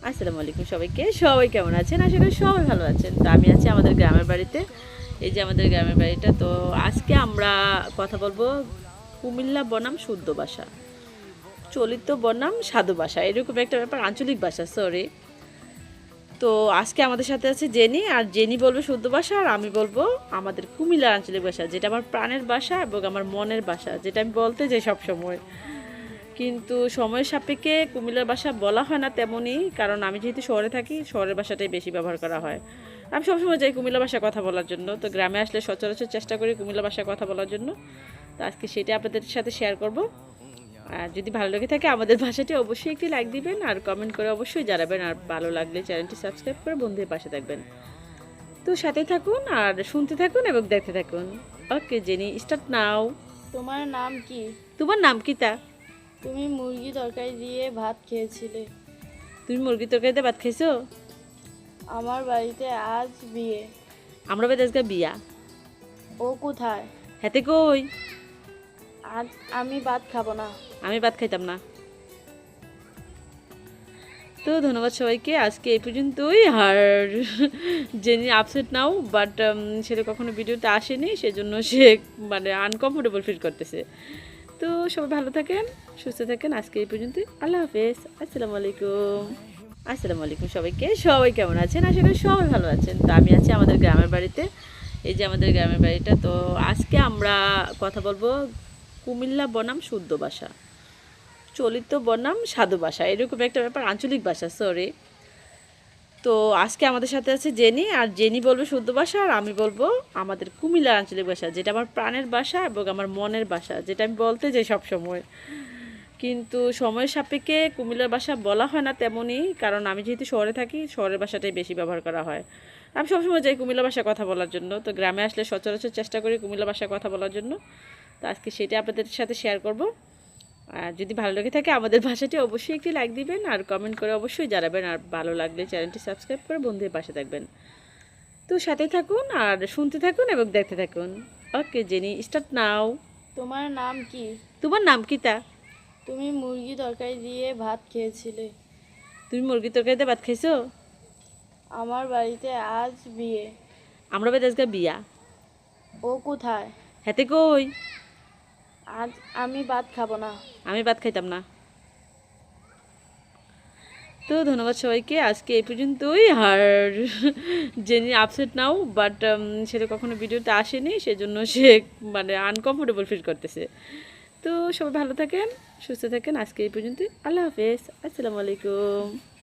আসসালামু আলাইকুম সবাইকে। সবাই কেমন আছেন? আশা করি সবাই ভালো আছেন। তো আমি আছি আমাদের গ্রামের বাড়িতে। এই যে আমাদের গ্রামের বাড়িটা। তো আজকে আমরা কথা বলবো কুমিল্লা বনাম শুদ্ধ ভাষা, চলিত বনাম সাধু ভাষা, এরকম একটা ব্যাপার, আঞ্চলিক ভাষা, সরি। তো আজকে আমাদের সাথে আছে জেনি, আর জেনি বলবে শুদ্ধ ভাষা, আর আমি বলবো আমাদের কুমিল্লার আঞ্চলিক ভাষা, যেটা আমার প্রাণের ভাষা এবং আমার মনের ভাষা, যেটা আমি বলতে যাই সব সময়। কিন্তু সময়ের সাপেক্ষে কুমিল্লার ভাষা বলা হয় না তেমনই, কারণ আমি যেহেতু শহরে থাকি, শহরের ভাষাটাই বেশি ব্যবহার করা হয়। আমি সবসময় যাই কুমিল্লা ভাষায় কথা বলার জন্য, তো গ্রামে আসলে সচরাচর চেষ্টা করি কুমিল্লা ভাষায় কথা বলার জন্য। তো আজকে সেটা আপনাদের সাথে শেয়ার করব। আর যদি ভালো লেগে থাকে আমাদের ভাষাটি অবশ্যই একটি লাইক দিবেন, আর কমেন্ট করে অবশ্যই জানাবেন, আর ভালো লাগলে চ্যানেলটি সাবস্ক্রাইব করে বন্ধুদের পাশে থাকবেন। তো সাথে থাকুন আর শুনতে থাকুন এবং দেখতে থাকুন। ওকে জেনি, স্টার্ট নাও। তোমার নাম কি? তোমার নাম কি তা? তুমি মুরগি তরকারি দিয়ে ভাত খেয়েছিলে। তুমি মুরগি তরকারিতে ভাত খাইছো? আমার বাড়িতে আজ বিয়ে। আমরা বেদ আজকে বিয়া। ও কোথায়? হাতে কই? আজ আমি ভাত খাবো না। আমি ভাত খাইতাম না। তো ধন্যবাদ সবাইকে, আজকে এই পর্যন্তই। আর জেনি আপসেট নাও, বাট সেটা কখনো ভিডিওতে আসেনি, সেজন্য সে মানে আনকমফোর্টেবল ফিল করতেছে। তো সবাই ভালো থাকেন, সুস্থ থাকেন, আজকে এই পর্যন্তই। আল্লাহ হাফেজ। আসসালামু আলাইকুম। আসসালামু আলাইকুম সবাইকে। সবাই কেমন আছেন? আশা করি সবাই ভালো আছেন। তো আমি আছি আমাদের গ্রামের বাড়িতে। এই যে আমাদের গ্রামের বাড়িটা। তো আজকে আমরা কথা বলবো কুমিল্লা বনাম শুদ্ধ ভাষা, চলিত বনাম সাধু ভাষা, এরকম একটা ব্যাপার, আঞ্চলিক ভাষা, সরি। তো আজকে আমাদের সাথে আছে জেনি, আর জেনি বলবে শুদ্ধ ভাষা, আর আমি বলবো আমাদের কুমিল্লার আঞ্চলিক ভাষা, যেটা আমার প্রাণের ভাষা এবং আমার মনের ভাষা, যেটা আমি বলতে যাই সব সময়। কিন্তু সময়ের সাপেক্ষে কুমিল্লার ভাষা বলা হয় না তেমনই, কারণ আমি যেহেতু শহরে থাকি, শহরের ভাষাটাই বেশি ব্যবহার করা হয়। আমি সবসময় যাই কুমিল্লা ভাষায় কথা বলার জন্য, তো গ্রামে আসলে সচরাচর চেষ্টা করি কুমিল্লা ভাষায় কথা বলার জন্য। তো আজকে সেটা আপনাদের সাথে শেয়ার করব। আর যদি ভালো লেগে থাকে আমাদের ভাষাটি অবশ্যই একটি লাইক দিবেন, আর কমেন্ট করে অবশ্যই জানাবেন, আর ভালো লাগলে চ্যানেলটি সাবস্ক্রাইব করে বন্ধুদের পাশে থাকবেন। তো সাথে থাকুন আর শুনতে থাকুন এবং দেখতে থাকুন। ওকে জেনি, স্টার্ট নাও। তোমার নাম কি? তোমার নাম কি তা? তুমি মুরগি তরকারি দিয়ে ভাত খেয়েছিলে। তুমি মুরগি তরকারিতে ভাত খাইছো? আমার বাড়িতে আজ বিয়ে। আমরা বেদ আজকে বিয়া। ও কোথায়? হাতে কই? আজ আমি ভাত খাবো না। আমি ভাত খাইতাম না। তো ধন্যবাদ সবাইকে, আজকে এই পর্যন্তই। আর জেনি আপসেট নাও, বাট সেটা কখনো ভিডিওতে আসেনি, সেজন্য সে মানে আনকমফোর্টেবল ফিল করতেছে। তো সবাই ভালো থাকেন, সুস্থ থাকেন, আজকে এই পর্যন্তই। আল্লাহ হাফেজ। আসসালামু আলাইকুম।